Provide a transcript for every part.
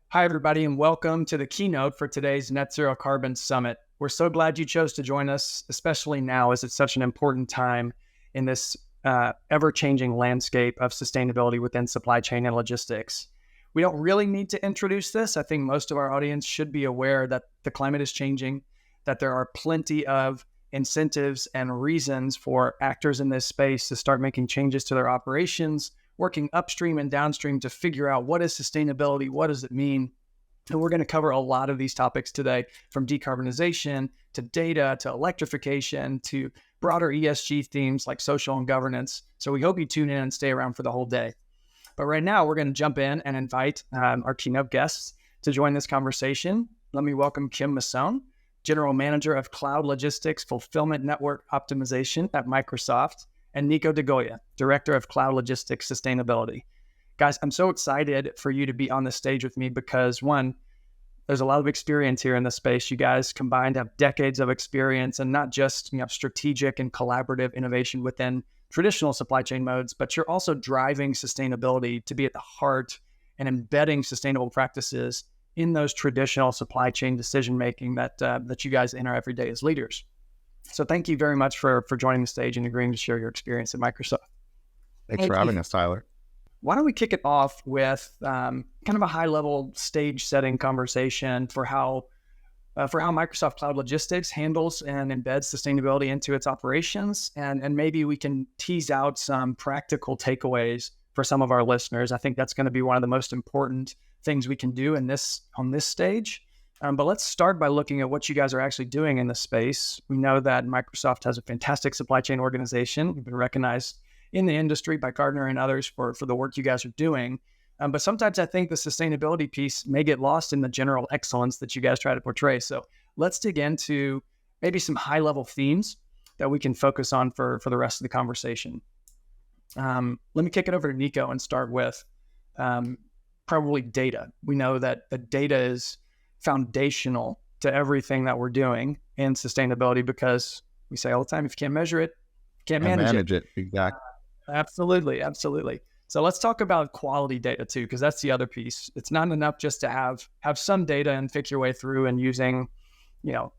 Hi, everybody, and welcome to the keynote for today's Net Zero Carbon Summit. We're so glad you chose to join us, especially now as it's such an important time in this ever-changing landscape of sustainability within supply chain and logistics. We don't really need to introduce this. I think most of our audience should be aware that the climate is changing, that there are plenty of incentives and reasons for actors in this space to start making changes to their operations, working upstream and downstream to figure out what is sustainability, what does it mean? And we're going to cover a lot of these topics today, from decarbonization to data to electrification to broader ESG themes like social and governance. So we hope you tune in and stay around for the whole day. But right now, we're going to jump in and invite our keynote guests to join this conversation. Let me welcome Kim Masone, General Manager of Cloud Logistics Fulfillment Network Optimization at Microsoft, and Nico De Golia, Director of Cloud Logistics Sustainability. Guys, I'm so excited for you to be on the stage with me because, one, there's a lot of experience here in this space. You guys combined have decades of experience, and not just strategic and collaborative innovation within traditional supply chain modes, but you're also driving sustainability to be at the heart and embedding sustainable practices in those traditional supply chain decision-making that you guys enter every day as leaders. So thank you very much for joining the stage and agreeing to share your experience at Microsoft. Thanks for having us, Tyler. Why don't we kick it off with kind of a high-level stage-setting conversation for how Microsoft Cloud Logistics handles and embeds sustainability into its operations, and maybe we can tease out some practical takeaways for some of our listeners. I think that's going to be one of the most important things we can do on this stage. But let's start by looking at what you guys are actually doing in this space. We know that Microsoft has a fantastic supply chain organization. You've been recognized in the industry by Gartner and others for the work you guys are doing. But sometimes I think the sustainability piece may get lost in the general excellence that you guys try to portray. So let's dig into maybe some high-level themes that we can focus on for the rest of the conversation. Let me kick it over to Nico and start with probably data. We know that the data is foundational to everything that we're doing in sustainability, because we say all the time, if you can't measure it, you can't manage it. Exactly. Absolutely. So let's talk about quality data too, because that's the other piece. It's not enough just to have some data and pick your way through and using,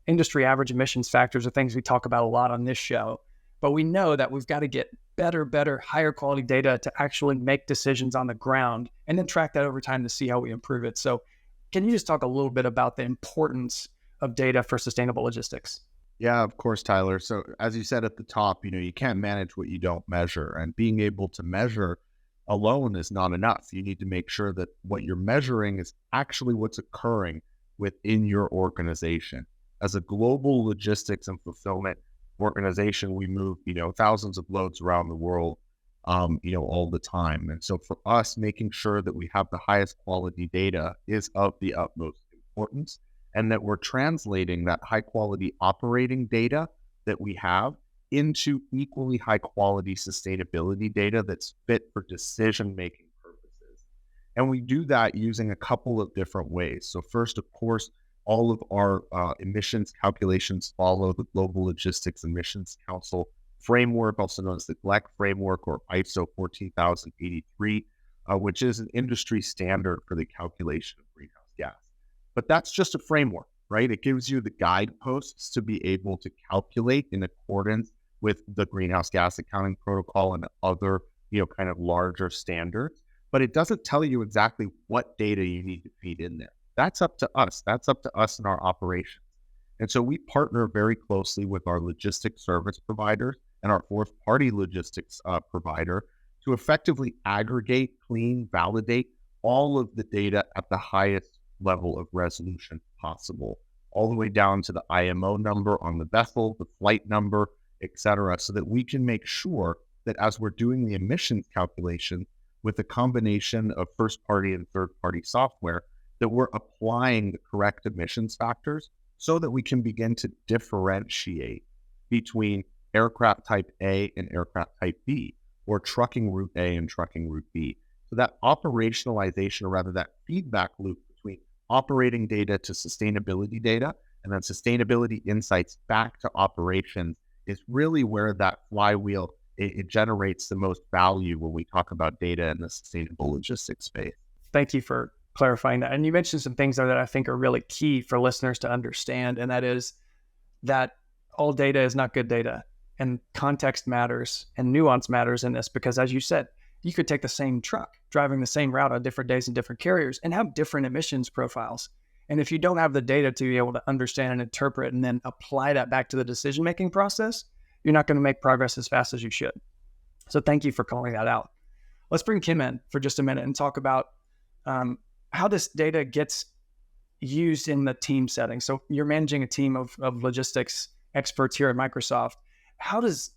industry average emissions factors are things we talk about a lot on this show. But we know that we've got to get better, higher quality data to actually make decisions on the ground and then track that over time to see how we improve it. So can you just talk a little bit about the importance of data for sustainable logistics? Yeah, of course, Tyler. So as you said at the top, you can't manage what you don't measure, and being able to measure alone is not enough. You need to make sure that what you're measuring is actually what's occurring within your organization. As a global logistics and fulfillment organization, we move, thousands of loads around the world, all the time. And so for us, making sure that we have the highest quality data is of the utmost importance, and that we're translating that high quality operating data that we have into equally high quality sustainability data that's fit for decision-making purposes. And we do that using a couple of different ways. So first, of course, all of our emissions calculations follow the Global Logistics Emissions Council framework, also known as the GLEC framework or ISO 14083, which is an industry standard for the calculation of greenhouse gas. But that's just a framework, right? It gives you the guideposts to be able to calculate in accordance with the greenhouse gas accounting protocol and other, kind of larger standards. But it doesn't tell you exactly what data you need to feed in there. That's up to us. That's up to us in our operations. And so we partner very closely with our logistics service providers and our fourth party logistics provider to effectively aggregate, clean, validate all of the data at the highest level of resolution possible, all the way down to the IMO number on the vessel, the flight number, etc., so that we can make sure that as we're doing the emissions calculation with a combination of first party and third party software, that we're applying the correct emissions factors so that we can begin to differentiate between aircraft type A and aircraft type B, or trucking route A and trucking route B. So that operationalization, or rather that feedback loop between operating data to sustainability data, and then sustainability insights back to operations, is really where that flywheel, it generates the most value when we talk about data in the sustainable logistics space. Thank you for clarifying that. And you mentioned some things there that I think are really key for listeners to understand. And that is that all data is not good data, and context matters and nuance matters in this, because as you said, you could take the same truck driving the same route on different days and different carriers and have different emissions profiles. And if you don't have the data to be able to understand and interpret and then apply that back to the decision-making process, you're not going to make progress as fast as you should. So thank you for calling that out. Let's bring Kim in for just a minute and talk about how this data gets used in the team setting. So you're managing a team of logistics experts here at Microsoft. How does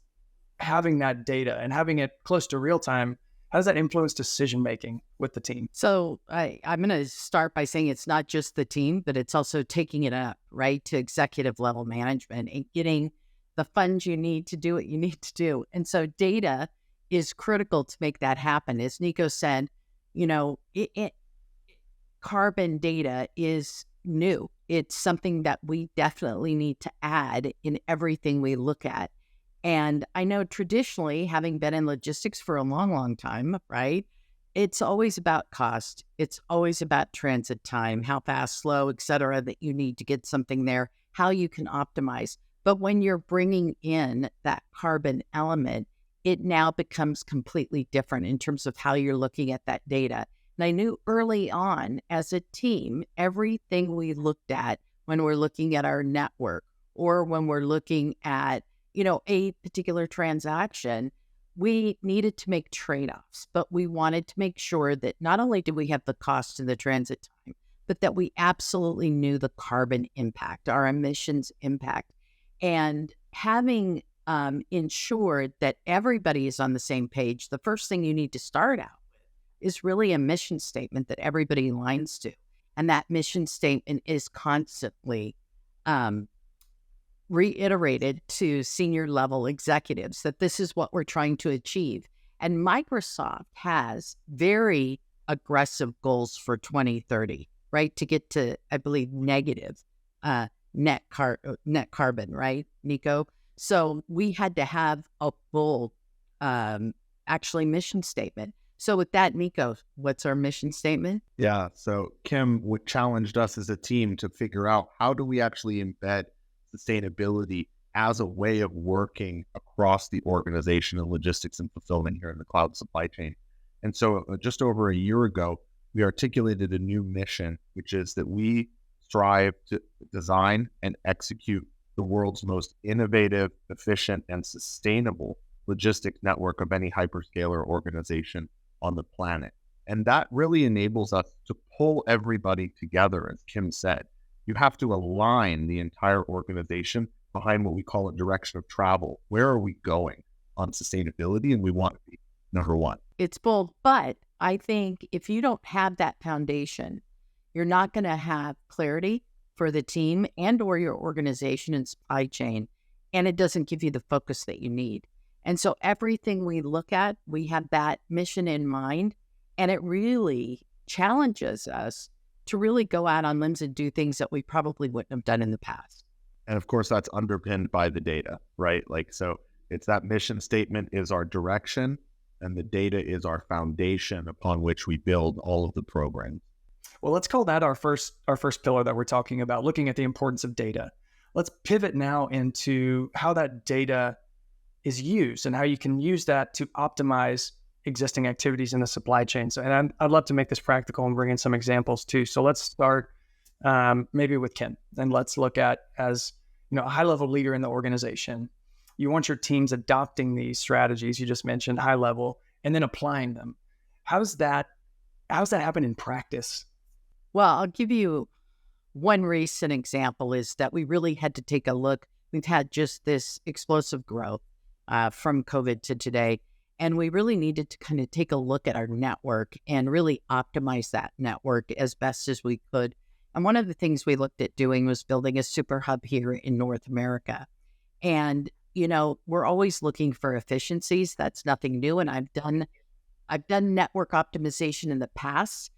having that data and having it close to real time, how does that influence decision-making with the team? So I'm going to start by saying it's not just the team, but it's also taking it up, right, to executive level management and getting the funds you need to do what you need to do. And so data is critical to make that happen. As Nico said, carbon data is new. It's something that we definitely need to add in everything we look at. And I know traditionally, having been in logistics for a long, long time, right, it's always about cost. It's always about transit time, how fast, slow, et cetera, that you need to get something there, how you can optimize. But when you're bringing in that carbon element, it now becomes completely different in terms of how you're looking at that data. And I knew early on as a team, everything we looked at when we're looking at our network or when we're looking at, a particular transaction, we needed to make trade-offs, but we wanted to make sure that not only did we have the cost and the transit time, but that we absolutely knew the carbon impact, our emissions impact. And having ensured that everybody is on the same page, the first thing you need to start out with is really a mission statement that everybody aligns to. And that mission statement is constantly reiterated to senior level executives that this is what we're trying to achieve. And Microsoft has very aggressive goals for 2030, right? To get to, I believe, negative net carbon, right, Nico? So we had to have a full, mission statement. So with that, Nico, what's our mission statement? Yeah. So Kim challenged us as a team to figure out how do we actually embed sustainability as a way of working across the organization in logistics and fulfillment here in the cloud supply chain. And so just over a year ago, we articulated a new mission, which is that we strive to design and execute the world's most innovative, efficient, and sustainable logistics network of any hyperscaler organization on the planet. And that really enables us to pull everybody together, as Kim said. You have to align the entire organization behind what we call a direction of travel. Where are we going on sustainability? And we want to be number one. It's bold, but I think if you don't have that foundation, you're not going to have clarity for the team and or your organization and supply chain, and it doesn't give you the focus that you need. And so everything we look at, we have that mission in mind, and it really challenges us to really go out on limbs and do things that we probably wouldn't have done in the past. And of course, that's underpinned by the data, right? So it's that mission statement is our direction, and the data is our foundation upon which we build all of the programs. Well, let's call that our first pillar that we're talking about, looking at the importance of data. Let's pivot now into how that data is used and how you can use that to optimize existing activities in the supply chain. So, and I'd love to make this practical and bring in some examples too. So let's start maybe with Kim, and let's look at, as a high-level leader in the organization, you want your teams adopting these strategies you just mentioned, high level, and then applying them. How's that happen in practice? Well, I'll give you one recent example is that we really had to take a look. We've had just this explosive growth from COVID to today, and we really needed to kind of take a look at our network and really optimize that network as best as we could. And one of the things we looked at doing was building a super hub here in North America. And, we're always looking for efficiencies. That's nothing new. And I've done network optimization in the past.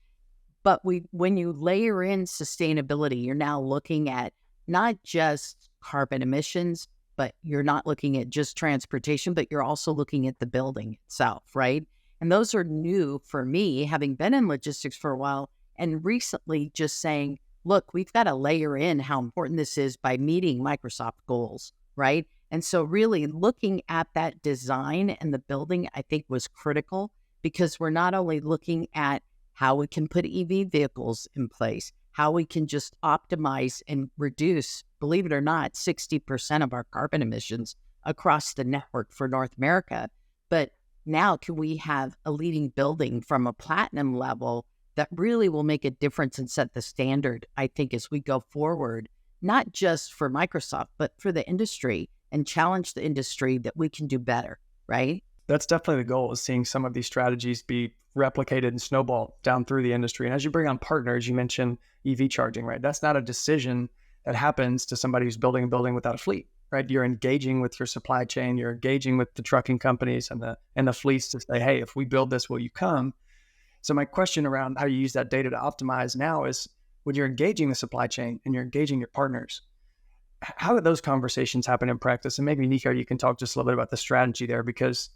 But when you layer in sustainability, you're now looking at not just carbon emissions, but you're not looking at just transportation, but you're also looking at the building itself, right? And those are new for me, having been in logistics for a while, And recently just saying, look, we've got to layer in how important this is by meeting Microsoft goals, right? And so really looking at that design and the building, I think was critical, because we're not only looking at how we can put EV vehicles in place, how we can just optimize and reduce, believe it or not, 60% of our carbon emissions across the network for North America. But now can we have a leading building from a platinum level that really will make a difference and set the standard, I think, as we go forward, not just for Microsoft, but for the industry, and challenge the industry that we can do better, right? That's definitely the goal, is seeing some of these strategies be replicated and snowball down through the industry. And as you bring on partners, you mentioned EV charging, right? That's not a decision that happens to somebody who's building a building without a fleet, right? You're engaging with your supply chain, you're engaging with the trucking companies and the fleets to say, hey, if we build this, will you come? So my question around how you use that data to optimize now is, when you're engaging the supply chain and you're engaging your partners, how do those conversations happen in practice? And maybe, Nico, you can talk just a little bit about the strategy there, because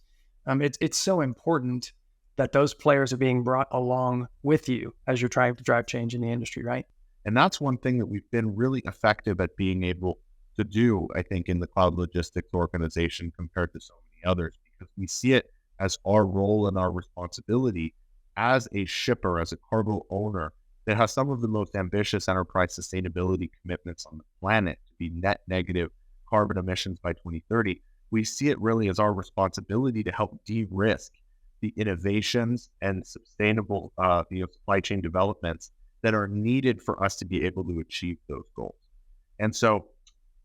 it's so important that those players are being brought along with you as you're trying to drive change in the industry, right? And that's one thing that we've been really effective at being able to do, I think, in the cloud logistics organization compared to so many others, because we see it as our role and our responsibility as a shipper, as a cargo owner that has some of the most ambitious enterprise sustainability commitments on the planet to be net negative carbon emissions by 2030. We see it really as our responsibility to help de-risk the innovations and sustainable supply chain developments that are needed for us to be able to achieve those goals. And so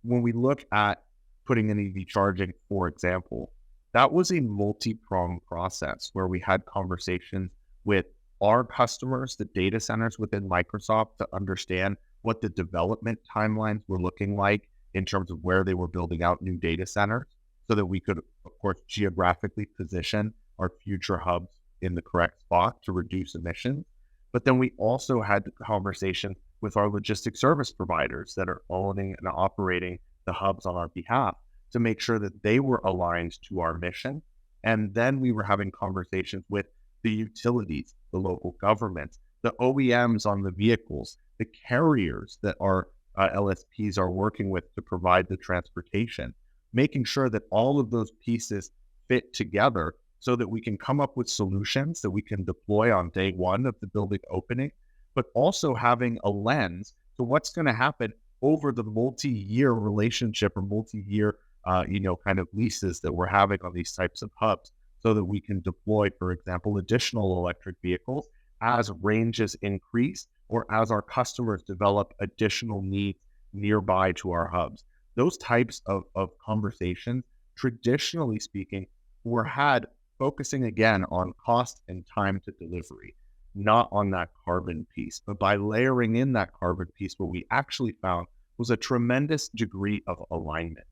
when we look at putting in EV charging, for example, that was a multi-pronged process where we had conversations with our customers, the data centers within Microsoft, to understand what the development timelines were looking like in terms of where they were building out new data centers, so that we could, of course, geographically position our future hubs in the correct spot to reduce emissions. But then we also had the conversation with our logistics service providers that are owning and operating the hubs on our behalf to make sure that they were aligned to our mission. And then we were having conversations with the utilities, the local governments, the OEMs on the vehicles, the carriers that our LSPs are working with to provide the transportation, making sure that all of those pieces fit together so that we can come up with solutions that we can deploy on day one of the building opening, but also having a lens to what's going to happen over the multi-year relationship or multi-year, kind of leases that we're having on these types of hubs, so that we can deploy, for example, additional electric vehicles as ranges increase or as our customers develop additional needs nearby to our hubs. Those types of conversations, traditionally speaking, were had focusing again on cost and time to delivery, not on that carbon piece. But by layering in that carbon piece, what we actually found was a tremendous degree of alignment,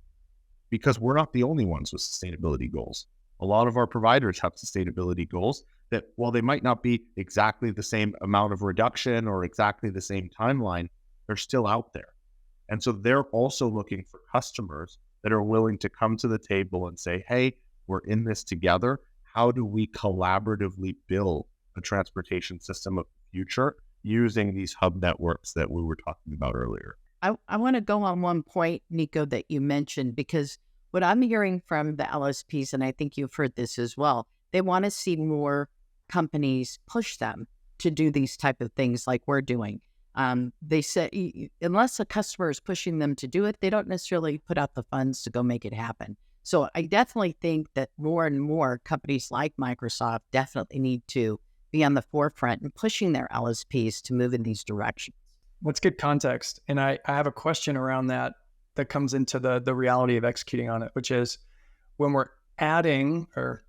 because we're not the only ones with sustainability goals. A lot of our providers have sustainability goals that, while they might not be exactly the same amount of reduction or exactly the same timeline, they're still out there. And so they're also looking for customers that are willing to come to the table and say, hey, we're in this together. How do we collaboratively build a transportation system of the future using these hub networks that we were talking about earlier? I want to go on one point, Nico, that you mentioned, because what I'm hearing from the LSPs, and I think you've heard this as well, they want to see more companies push them to do these type of things like we're doing. They say unless a customer is pushing them to do it, they don't necessarily put out the funds to go make it happen. So I definitely think that more and more companies like Microsoft definitely need to be on the forefront and pushing their LSPs to move in these directions. That's good context. And I have a question around that comes into the reality of executing on it, which is, when we're adding or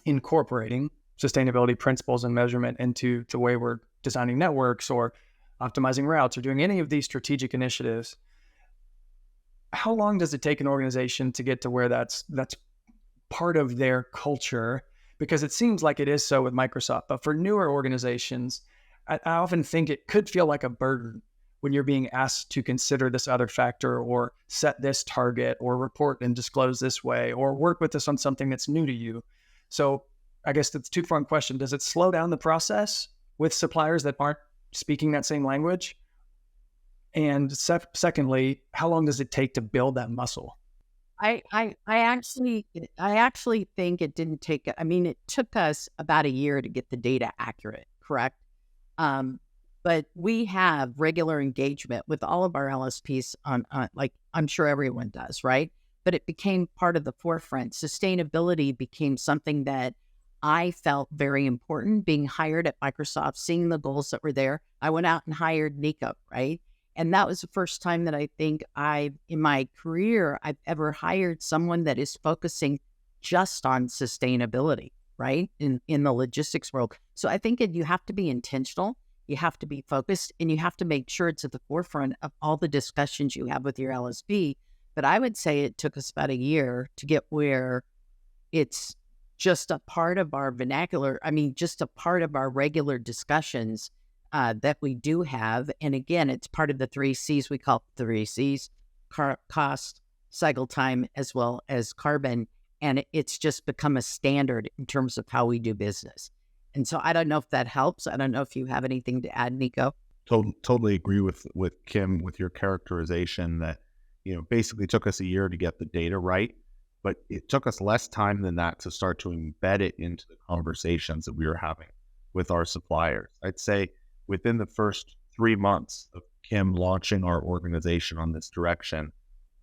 incorporating sustainability principles and measurement into the way we're designing networks or optimizing routes or doing any of these strategic initiatives, how long does it take an organization to get to where that's part of their culture? Because it seems like it is so with Microsoft, but for newer organizations, I often think it could feel like a burden when you're being asked to consider this other factor or set this target or report and disclose this way or work with us on something that's new to you. So I guess that's a two-pronged question. Does it slow down the process with suppliers that aren't speaking that same language? And secondly, how long does it take to build that muscle? I actually think it didn't take. I mean, it took us about a year to get the data accurate, correct? But we have regular engagement with all of our LSPs on like I'm sure everyone does, right? But it became part of the forefront. Sustainability became something that I felt very important. Being hired at Microsoft, seeing the goals that were there, I went out and hired Nico, right? And that was the first time that I think in my career, I've ever hired someone that is focusing just on sustainability, right? In the logistics world. So I think you have to be intentional, you have to be focused, and you have to make sure it's at the forefront of all the discussions you have with your LSP. But I would say it took us about a year to get where it's just a part of our vernacular. I mean, just a part of our regular discussions that we do have. And again, it's part of the 3 C's. We call it 3 C's: cost, cycle time, as well as carbon. And it's just become a standard in terms of how we do business. And so I don't know if that helps. I don't know if you have anything to add, Nico. Totally agree with Kim, with your characterization that, basically took us a year to get the data right, but it took us less time than that to start to embed it into the conversations that we were having with our suppliers. I'd say within the first 3 months of Kim launching our organization on this direction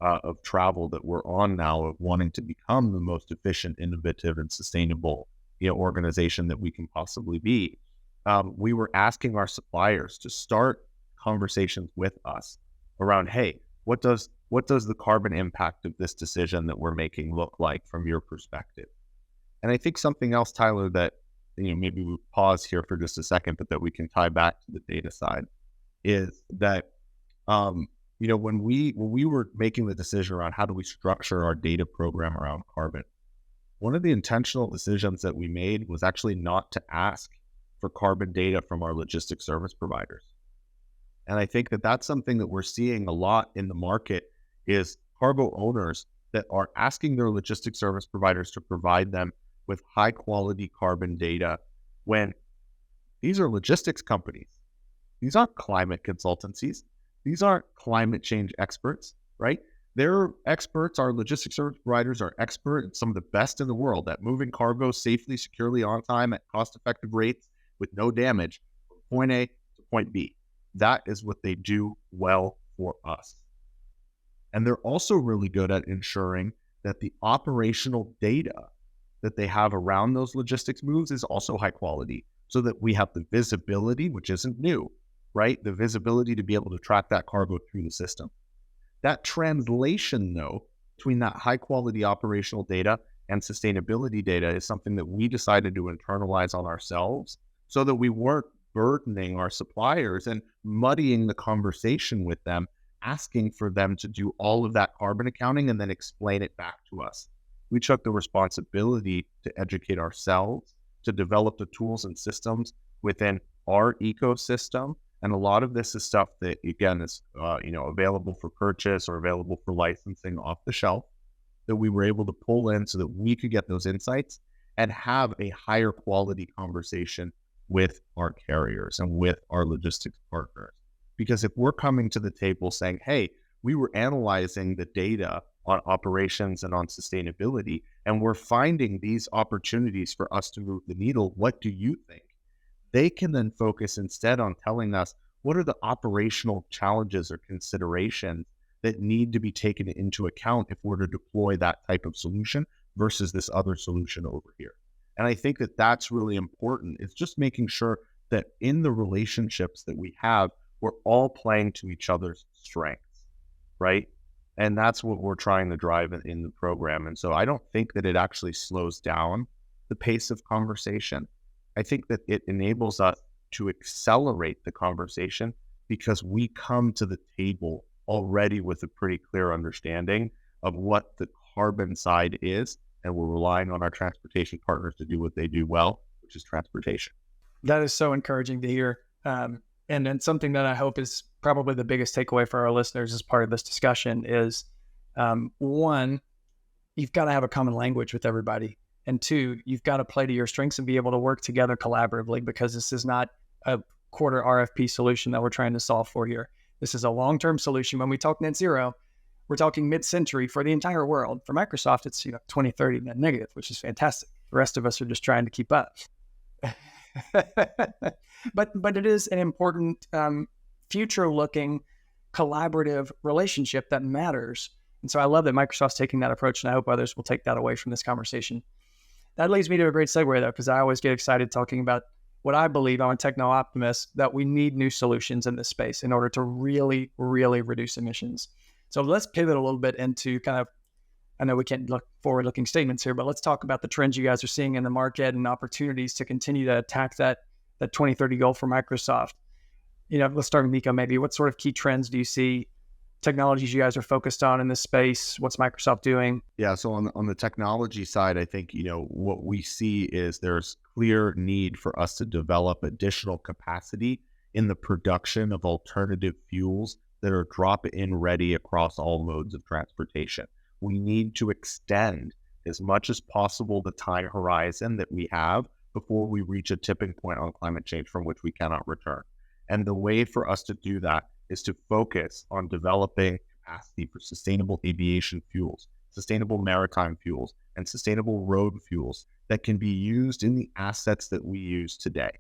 of travel that we're on now, of wanting to become the most efficient, innovative, and sustainable organization that we can possibly be, we were asking our suppliers to start conversations with us around, hey, what does the carbon impact of this decision that we're making look like from your perspective? And I think something else, Tyler, that maybe we pause here for just a second, but that we can tie back to the data side, is that when we were making the decision around how do we structure our data program around carbon, one of the intentional decisions that we made was actually not to ask for carbon data from our logistics service providers. And I think that that's something that we're seeing a lot in the market, is cargo owners that are asking their logistics service providers to provide them with high quality carbon data, when these are logistics companies. These aren't climate consultancies. These aren't climate change experts, right? They're experts. Our logistics service providers are expert, some of the best in the world at moving cargo safely, securely, on time, at cost-effective rates with no damage from point A to point B. That is what they do well for us. And they're also really good at ensuring that the operational data that they have around those logistics moves is also high quality, so that we have the visibility, which isn't new, right? The visibility to be able to track that cargo through the system. That translation, though, between that high quality operational data and sustainability data is something that we decided to internalize on ourselves, so that we weren't burdening our suppliers and muddying the conversation with them, asking for them to do all of that carbon accounting and then explain it back to us. We took the responsibility to educate ourselves, to develop the tools and systems within our ecosystem. And a lot of this is stuff that, again, is available for purchase or available for licensing off the shelf, that we were able to pull in so that we could get those insights and have a higher quality conversation with our carriers and with our logistics partners. Because if we're coming to the table saying, hey, we were analyzing the data on operations and on sustainability, and we're finding these opportunities for us to move the needle, what do you think? They can then focus instead on telling us what are the operational challenges or considerations that need to be taken into account if we're to deploy that type of solution versus this other solution over here. And I think that that's really important. It's just making sure that in the relationships that we have, we're all playing to each other's strengths, right? And that's what we're trying to drive in the program. And so I don't think that it actually slows down the pace of conversation. I think that it enables us to accelerate the conversation because we come to the table already with a pretty clear understanding of what the carbon side is, and we're relying on our transportation partners to do what they do well, which is transportation. That is so encouraging to hear. And then something that I hope is probably the biggest takeaway for our listeners as part of this discussion is, one, you've got to have a common language with everybody. And two, you've got to play to your strengths and be able to work together collaboratively, because this is not a quarter RFP solution that we're trying to solve for here. This is a long-term solution. When we talk net zero, we're talking mid-century for the entire world. For Microsoft, it's 2030 net negative, which is fantastic. The rest of us are just trying to keep up. but it is an important future-looking collaborative relationship that matters. And so I love that Microsoft's taking that approach, and I hope others will take that away from this conversation. That leads me to a great segue, though, because I always get excited talking about what I believe, I'm a techno-optimist, that we need new solutions in this space in order to really, really reduce emissions. So let's pivot a little bit into kind of, I know we can't look forward-looking statements here, but let's talk about the trends you guys are seeing in the market and opportunities to continue to attack that 2030 goal for Microsoft. Let's start with Nico, maybe. What sort of key trends do you see, technologies you guys are focused on in this space? What's Microsoft doing? Yeah, so on the technology side, I think, what we see is there's clear need for us to develop additional capacity in the production of alternative fuels that are drop-in ready across all modes of transportation. We need to extend as much as possible the time horizon that we have before we reach a tipping point on climate change from which we cannot return. And the way for us to do that is to focus on developing capacity for sustainable aviation fuels, sustainable maritime fuels, and sustainable road fuels that can be used in the assets that we use today.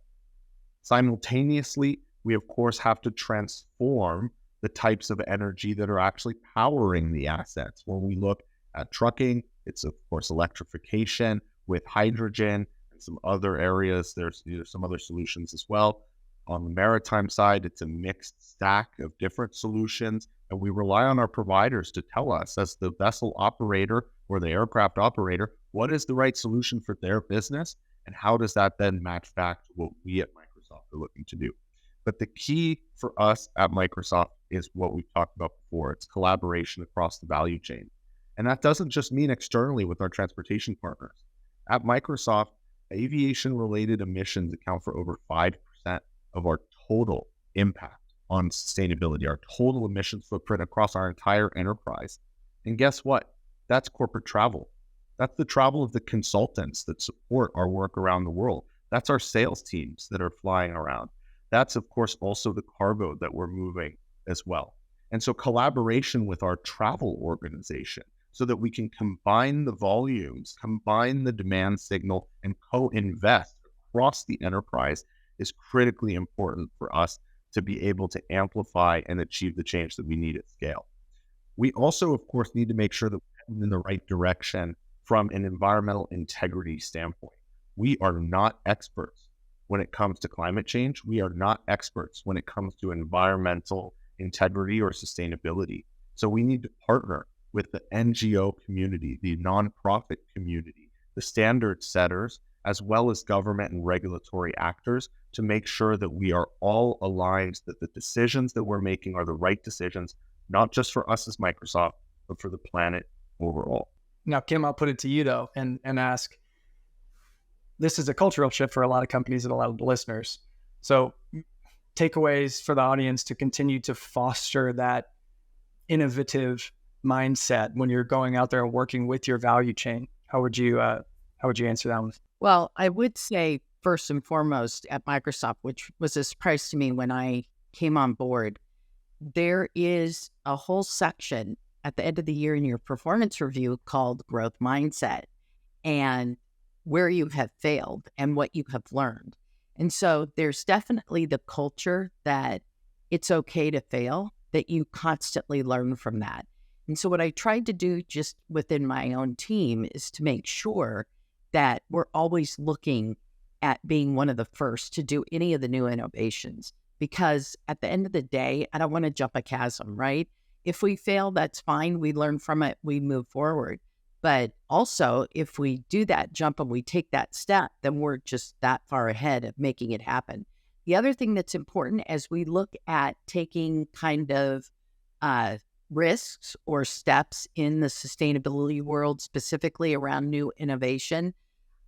Simultaneously, we of course have to transform the types of energy that are actually powering the assets. When we look at trucking, it's of course electrification with hydrogen and some other areas. There's some other solutions as well. On the maritime side, it's a mixed stack of different solutions, and we rely on our providers to tell us, as the vessel operator or the aircraft operator, what is the right solution for their business, and how does that then match back to what we at Microsoft are looking to do. But the key for us at Microsoft is what we've talked about before. It's collaboration across the value chain. And that doesn't just mean externally with our transportation partners. At Microsoft, aviation-related emissions account for over 5% of our total impact on sustainability, our total emissions footprint across our entire enterprise. And guess what? That's corporate travel. That's the travel of the consultants that support our work around the world. That's our sales teams that are flying around. That's, of course, also the cargo that we're moving as well. And so collaboration with our travel organization so that we can combine the volumes, combine the demand signal, and co-invest across the enterprise is critically important for us to be able to amplify and achieve the change that we need at scale. We also, of course, need to make sure that we're heading in the right direction from an environmental integrity standpoint. We are not experts when it comes to climate change. We are not experts when it comes to environmental integrity or sustainability. So we need to partner with the NGO community, the nonprofit community, the standard setters, as well as government and regulatory actors to make sure that we are all aligned, that the decisions that we're making are the right decisions, not just for us as Microsoft, but for the planet overall. Now, Kim, I'll put it to you though, and ask, this is a cultural shift for a lot of companies and a lot of the listeners. So takeaways for the audience to continue to foster that innovative mindset when you're going out there and working with your value chain. How would you answer that one? Well, I would say first and foremost at Microsoft, which was a surprise to me when I came on board, there is a whole section at the end of the year in your performance review called growth mindset and where you have failed and what you have learned. And so there's definitely the culture that it's okay to fail, that you constantly learn from that. And so what I tried to do just within my own team is to make sure that we're always looking at being one of the first to do any of the new innovations. Because at the end of the day, I don't want to jump a chasm, right? If we fail, that's fine. We learn from it. We move forward. But also, if we do that jump and we take that step, then we're just that far ahead of making it happen. The other thing that's important as we look at taking kind of risks or steps in the sustainability world, specifically around new innovation,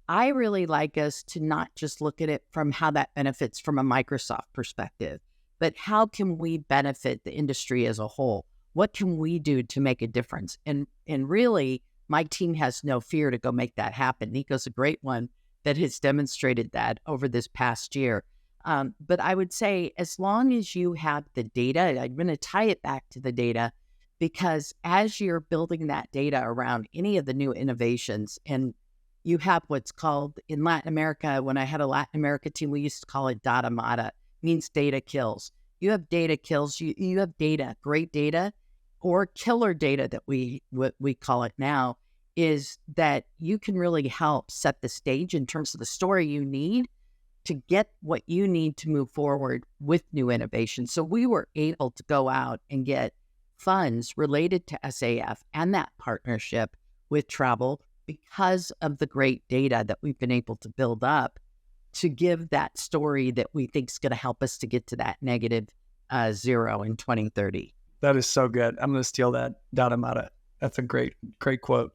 I really like us to not just look at it from how that benefits from a Microsoft perspective, but how can we benefit the industry as a whole? What can we do to make a difference? And really, my team has no fear to go make that happen. Nico's a great one that has demonstrated that over this past year. But I would say as long as you have the data, I'm going to tie it back to the data, because as you're building that data around any of the new innovations, and you have what's called in Latin America, when I had a Latin America team, we used to call it data mata, means data kills. You have data kills, you have data, great data, or killer data that what we call it now, is that you can really help set the stage in terms of the story you need to get what you need to move forward with new innovation. So we were able to go out and get funds related to SAF and that partnership with travel because of the great data that we've been able to build up to give that story that we think is going to help us to get to that negative zero in 2030. That is so good. I'm going to steal that, data mata. That's a great quote.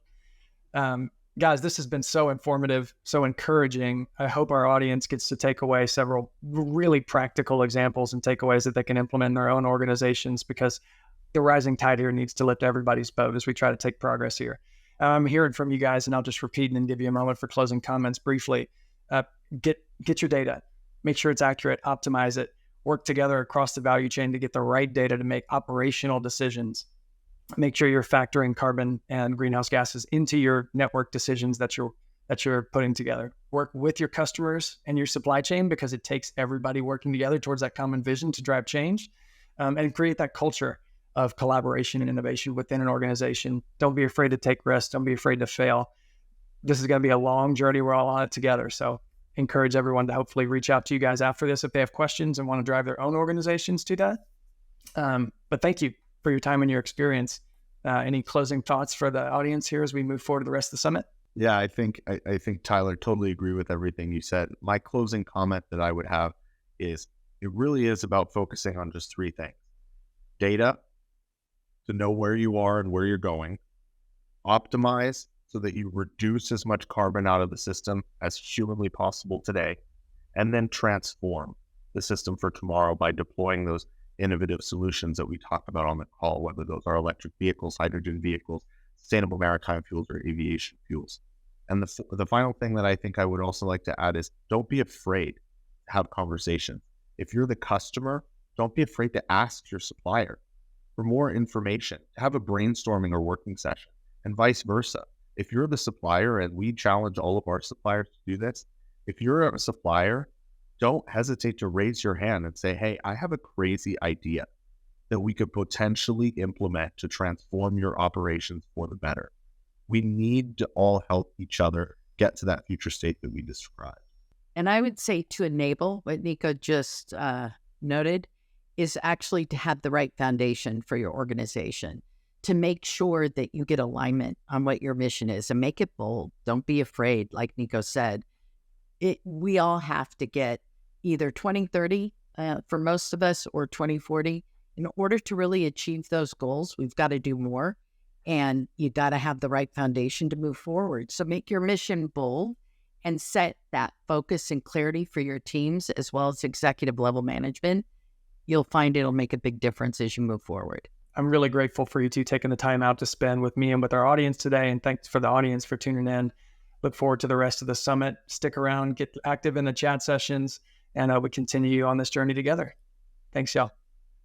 Guys, this has been so informative, so encouraging. I hope our audience gets to take away several really practical examples and takeaways that they can implement in their own organizations, because the rising tide here needs to lift everybody's boat as we try to take progress here. I'm hearing from you guys, and I'll just repeat and then give you a moment for closing comments briefly. Get your data, make sure it's accurate, optimize it, work together across the value chain to get the right data to make operational decisions. Make sure you're factoring carbon and greenhouse gases into your network decisions that you're putting together. Work with your customers and your supply chain, because it takes everybody working together towards that common vision to drive change, and create that culture of collaboration and innovation within an organization. Don't be afraid to take risks. Don't be afraid to fail. This is going to be a long journey. We're all on it together. So encourage everyone to hopefully reach out to you guys after this if they have questions and want to drive their own organizations to that. But thank you for your time and your experience. Any closing thoughts for the audience here as we move forward to the rest of the summit? Yeah, I think Tyler, totally agree with everything you said. My closing comment that I would have is it really is about focusing on just three things: data, to know where you are and where you're going; optimize so that you reduce as much carbon out of the system as humanly possible today; and then transform the system for tomorrow by deploying those innovative solutions that we talked about on the call, whether those are electric vehicles, hydrogen vehicles, sustainable maritime fuels, or aviation fuels. And the final thing that I think I would also like to add is don't be afraid to have conversations. If you're the customer, don't be afraid to ask your supplier for more information, to have a brainstorming or working session, and vice versa. If you're the supplier, and we challenge all of our suppliers to do this, if you're a supplier, don't hesitate to raise your hand and say, hey, I have a crazy idea that we could potentially implement to transform your operations for the better. We need to all help each other get to that future state that we described. And I would say to enable what Nico just noted is actually to have the right foundation for your organization, to make sure that you get alignment on what your mission is and make it bold. Don't be afraid, like Nico said. We all have to get either 2030 for most of us, or 2040. In order to really achieve those goals, we've got to do more, and you got to have the right foundation to move forward. So make your mission bold and set that focus and clarity for your teams as well as executive level management. You'll find it'll make a big difference as you move forward. I'm really grateful for you two taking the time out to spend with me and with our audience today. And thanks for the audience for tuning in. Look forward to the rest of the summit. Stick around, get active in the chat sessions, and we continue on this journey together. Thanks, y'all.